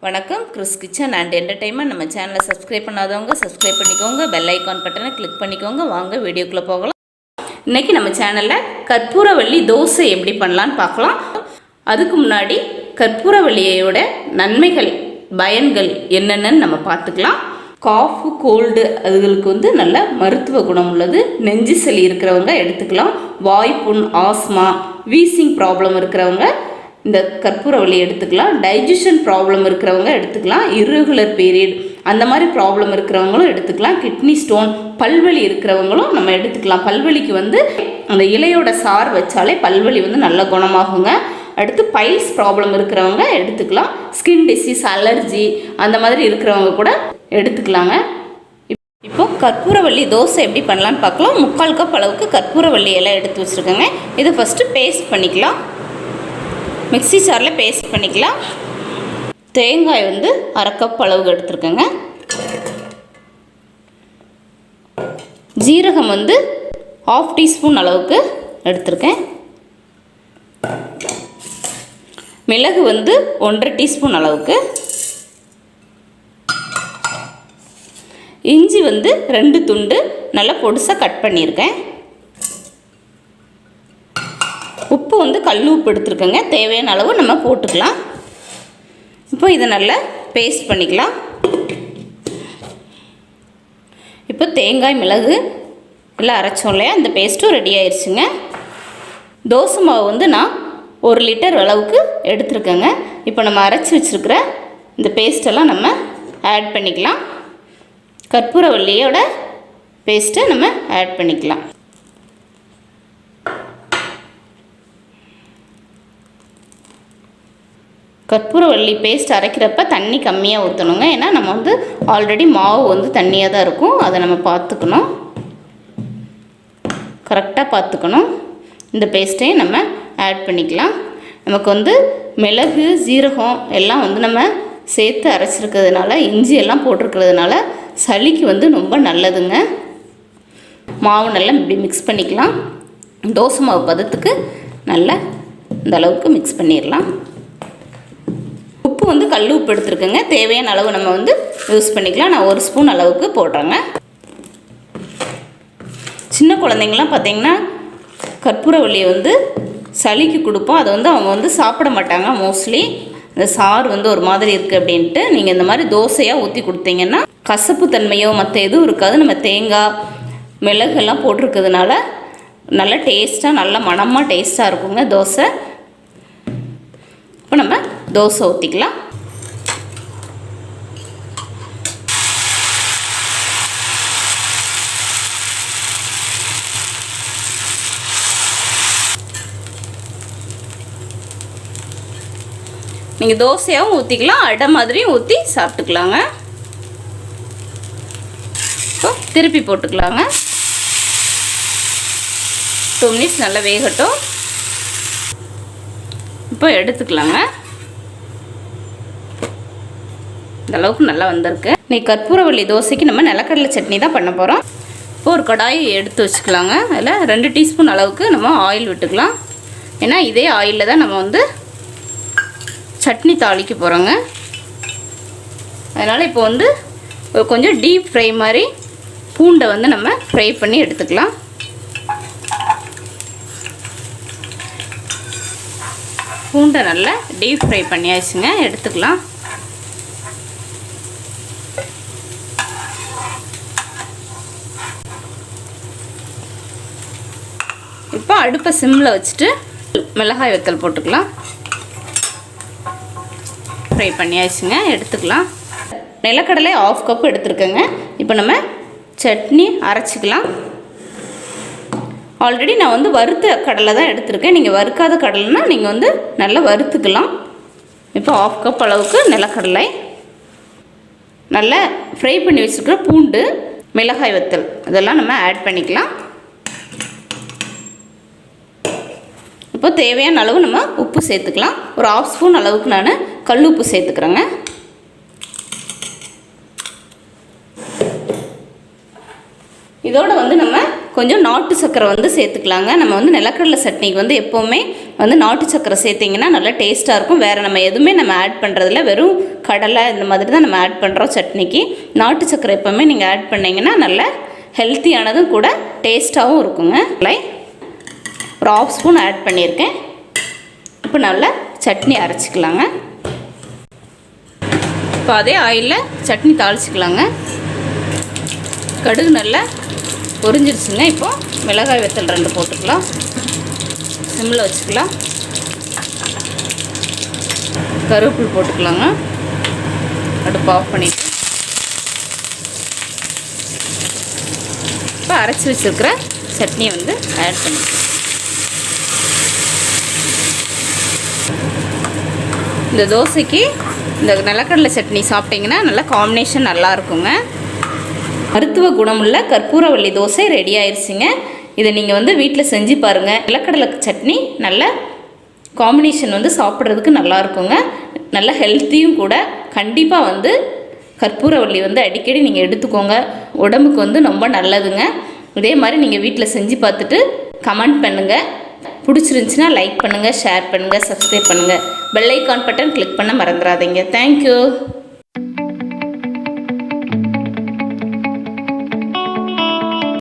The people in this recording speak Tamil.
வணக்கம் கிறிஸ் கிச்சன் அண்ட் என்டர்டைன்மெண்ட். நம்ம சேனலை சப்ஸ்கிரைப் பண்ணாதவங்க சப்ஸ்கிரைப் பண்ணிக்கோங்க, பெல் ஐக்கான் பட்டனை கிளிக் பண்ணிக்கோங்க. வாங்க வீடியோக்குள்ளே போகலாம். இன்றைக்கி நம்ம சேனலில் கற்பூரவள்ளி தோசை எப்படி பண்ணலான்னு பார்க்கலாம். அதுக்கு முன்னாடி கற்பூரவள்ளியோட நன்மைகள் பயன்கள் என்னென்னு நம்ம பார்த்துக்கலாம். காஃபு கோல்டு அதுகளுக்கு நல்ல மருத்துவ குணம் உள்ளது. நெஞ்சு சளி இருக்கிறவங்க எடுத்துக்கலாம். வாய்ப்புண், ஆஸ்மா, வீசிங் ப்ராப்ளம் இருக்கிறவங்க இந்த கற்பூரவள்ளி எடுத்துக்கலாம். டைஜஷன் ப்ராப்ளம் இருக்கிறவங்க எடுத்துக்கலாம். இர்ரெகுலர் பீரியட் அந்த மாதிரி ப்ராப்ளம் இருக்கிறவங்களும் எடுத்துக்கலாம். கிட்னி ஸ்டோன், பல்வலி இருக்கிறவங்களும் நம்ம எடுத்துக்கலாம். பல்வலிக்கு அந்த இலையோட சாறு வச்சாலே பல்வலி நல்ல குணமாகுங்க. அடுத்து பைல்ஸ் ப்ராப்ளம் இருக்கிறவங்க எடுத்துக்கலாம். ஸ்கின் டிசீஸ், அலர்ஜி அந்த மாதிரி இருக்கிறவங்க கூட எடுத்துக்கலாங்க. இப்போ கற்பூரவள்ளி தோசை எப்படி பண்ணலான்னு பார்க்கலாம். 3/4 கப் அளவுக்கு கற்பூரவள்ளி இலை எடுத்து வச்சுருக்கேங்க. இதை ஃபஸ்ட்டு பேஸ்ட் பண்ணிக்கலாம். மிக்ஸி ஜாரில் பேஸ்ட் பண்ணிக்கலாம். தேங்காய் 1/2 கப் அளவுக்கு எடுத்துருக்கேங்க. ஜீரகம் 1/2 டீஸ்பூன் அளவுக்கு எடுத்துருக்கேன். மிளகு 1/2 டீஸ்பூன் அளவுக்கு. இஞ்சி 2 துண்டு நல்லா பொடிசாக கட் பண்ணியிருக்கேன். உப்பு கல் உப்பு எடுத்துருக்கேங்க. தேவையான அளவு நம்ம போட்டுக்கலாம். இப்போ இதை நல்லா பேஸ்ட் பண்ணிக்கலாம். இப்போ தேங்காய், மிளகு எல்லாம் அரைச்சோம் இல்லையா, அந்த பேஸ்ட்டும் ரெடி ஆயிடுச்சுங்க. தோசை மாவு நான் 1 லிட்டர் அளவுக்கு எடுத்துருக்கேங்க. இப்போ நம்ம அரைச்சி வச்சுருக்கிற இந்த பேஸ்ட்டெல்லாம் நம்ம ஆட் பண்ணிக்கலாம். கற்பூரவள்ளியோட பேஸ்ட்டை நம்ம ஆட் பண்ணிக்கலாம். கற்பூரவள்ளி பேஸ்ட் அரைக்கிறப்ப தண்ணி கம்மியாக ஊற்றணுங்க. ஏன்னா நம்ம ஆல்ரெடி மாவு தண்ணியாக தான் இருக்கும். அதை நம்ம பார்த்துக்கணும், கரெக்டாக பார்த்துக்கணும். இந்த பேஸ்ட்டையும் நம்ம ஆட் பண்ணிக்கலாம். நமக்கு மிளகு, ஜீரகம் எல்லாம் நம்ம சேர்த்து அரைச்சிருக்கிறதுனால, இஞ்சி எல்லாம் போட்டிருக்கிறதுனால சளிக்கு ரொம்ப நல்லதுங்க. மாவு நல்லா இப்படி மிக்ஸ் பண்ணிக்கலாம். தோசை மாவு பதத்துக்கு நல்லா இந்த அளவுக்கு மிக்ஸ் பண்ணிடலாம். உப்பு கல் உப்பு எடுத்துருக்கேங்க. தேவையான அளவு நம்ம யூஸ் பண்ணிக்கலாம். நான் 1 ஸ்பூன் அளவுக்கு போடுறேங்க. சின்ன குழந்தைங்களாம் பார்த்திங்கன்னா கற்பூரவள்ளியை சளிக்கு கொடுப்போம். அதை அவங்க சாப்பிட மாட்டாங்க மோஸ்ட்லி. இந்த சாறு ஒரு மாதிரி இருக்குது அப்படின்ட்டு நீங்கள் இந்த மாதிரி தோசையாக ஊற்றி கொடுத்தீங்கன்னா கசப்பு தன்மையோ மற்ற எதுவும் இருக்காது. நம்ம தேங்காய், மிளகெல்லாம் போட்டிருக்கிறதுனால நல்ல டேஸ்ட்டாக, நல்ல மணமாக டேஸ்ட்டாக இருக்குங்க தோசை. இப்போ நம்ம தோசை ஊற்றிக்கலாம். நீங்கள் தோசையாகவும் ஊற்றிக்கலாம், அடை மாதிரியும் ஊற்றி சாப்பிட்டுக்கலாங்க. இப்போ திருப்பி போட்டுக்கலாங்க. 2 மினிட்ஸ் நல்லா வேகட்டும். இப்போ எடுத்துக்கலாங்க. இந்த அளவுக்கு நல்லா வந்திருக்கு. இன்றைக்கி கற்பூரவள்ளி தோசைக்கு நம்ம நிலக்கடலை சட்னி தான் பண்ண போகிறோம். இப்போ ஒரு கடாய் எடுத்து வச்சுக்கலாங்க. அதில் 2 டீஸ்பூன் அளவுக்கு நம்ம ஆயில் விட்டுக்கலாம். ஏன்னா இதே ஆயிலில் தான் நம்ம சட்னி தாளிக்க போகிறோங்க. அதனால் இப்போ கொஞ்சம் டீப் ஃப்ரை மாதிரி பூண்டை நம்ம ஃப்ரை பண்ணி எடுத்துக்கலாம். பூண்டை நல்லா டீப் ஃப்ரை பண்ணியாச்சுங்க. எடுத்துக்கலாம். இப்போ அடுப்பை சிம்மில் வச்சுட்டு மிளகாய் வத்தல் போட்டுக்கலாம். ஃப்ரை பண்ணியாச்சுங்க. எடுத்துக்கலாம். நிலக்கடலை 1/2 கப் எடுத்துருக்கேங்க. இப்போ நம்ம சட்னி அரைச்சிக்கலாம். ஆல்ரெடி நான் வறுத்த கடலை தான் எடுத்திருக்கேன். நீங்கள் வறுக்காத கடலைன்னா நீங்கள் நல்லா வறுத்துக்கலாம். இப்போ 1/2 கப் அளவுக்கு நிலக்கடலை, நல்லா ஃப்ரை பண்ணி வச்சுருக்கிற பூண்டு, மிளகாய் வத்தல் இதெல்லாம் நம்ம ஆட் பண்ணிக்கலாம். இப்போ தேவையான அளவு நம்ம உப்பு சேர்த்துக்கலாம். ஒரு 1/2 ஸ்பூன் அளவுக்கு நான் கல் உப்பு சேர்த்துக்கிறேங்க. இதோடு நம்ம கொஞ்சம் நாட்டு சர்க்கரை சேர்த்துக்கலாங்க. நம்ம நிலக்கடலை சட்னிக்கு எப்போவுமே வந்து நாட்டு சக்கரை சேர்த்திங்கன்னா நல்லா டேஸ்ட்டாக இருக்கும். வேறு நம்ம எதுவுமே நம்ம ஆட் பண்ணுறதில்ல, வெறும் கடலை இந்த மாதிரி தான் நம்ம ஆட் பண்ணுறோம் சட்னிக்கு. நாட்டு சக்கரை எப்போவுமே நீங்கள் ஆட் பண்ணிங்கன்னா நல்லா ஹெல்த்தியானதும் கூட டேஸ்ட்டாகவும் இருக்குங்க. ஒரு 1/2 ஸ்பூன் ஆட் பண்ணியிருக்கேன். இப்போ நல்லா சட்னி அரைச்சிக்கலாங்க. இப்போ அதே ஆயிலில் சட்னி தாளிச்சிக்கலாங்க. கடுகு நல்லா பொரிஞ்சிருச்சுங்க. இப்போது மிளகாய் வத்தல் 2 போட்டுக்கலாம். சிம்மில் வச்சுக்கலாம். கருவேப்பிலை போட்டுக்கலாங்க. அடுப்பு ஆஃப் பண்ணிட்டு இப்போ அரைச்சி வச்சுருக்கிற சட்னியை வந்து ஆட் பண்ணிக்கலாம். இந்த தோசைக்கு இந்த நிலக்கடலை சட்னி சாப்பிட்டிங்கன்னா நல்லா காம்பினேஷன் நல்லா இருக்குங்க. மருத்துவ குணமுள்ள கற்பூரவள்ளி தோசை ரெடி ஆயிடுச்சுங்க. இதை நீங்கள் வந்து வீட்டில் செஞ்சு பாருங்கள். நிலக்கடலை சட்னி நல்ல காம்பினேஷன் வந்து சாப்பிட்றதுக்கு நல்லா இருக்குங்க. நல்ல ஹெல்த்தியும் கூட. கண்டிப்பாக வந்து கற்பூரவள்ளி வந்து அடிக்கடி நீங்கள் எடுத்துக்கோங்க. உடம்புக்கு வந்து ரொம்ப நல்லதுங்க. இதே மாதிரி நீங்கள் வீட்டில் செஞ்சு பார்த்துட்டு கமெண்ட் பண்ணுங்கள். பிடிச்சிருந்துச்சின்னா லைக் பண்ணுங்கள், ஷேர் பண்ணுங்கள், சப்ஸ்கிரைப் பண்ணுங்கள். பெல் ஐக்கான் பட்டன் கிளிக் பண்ண மறந்துடாதீங்க. தேங்க்யூ.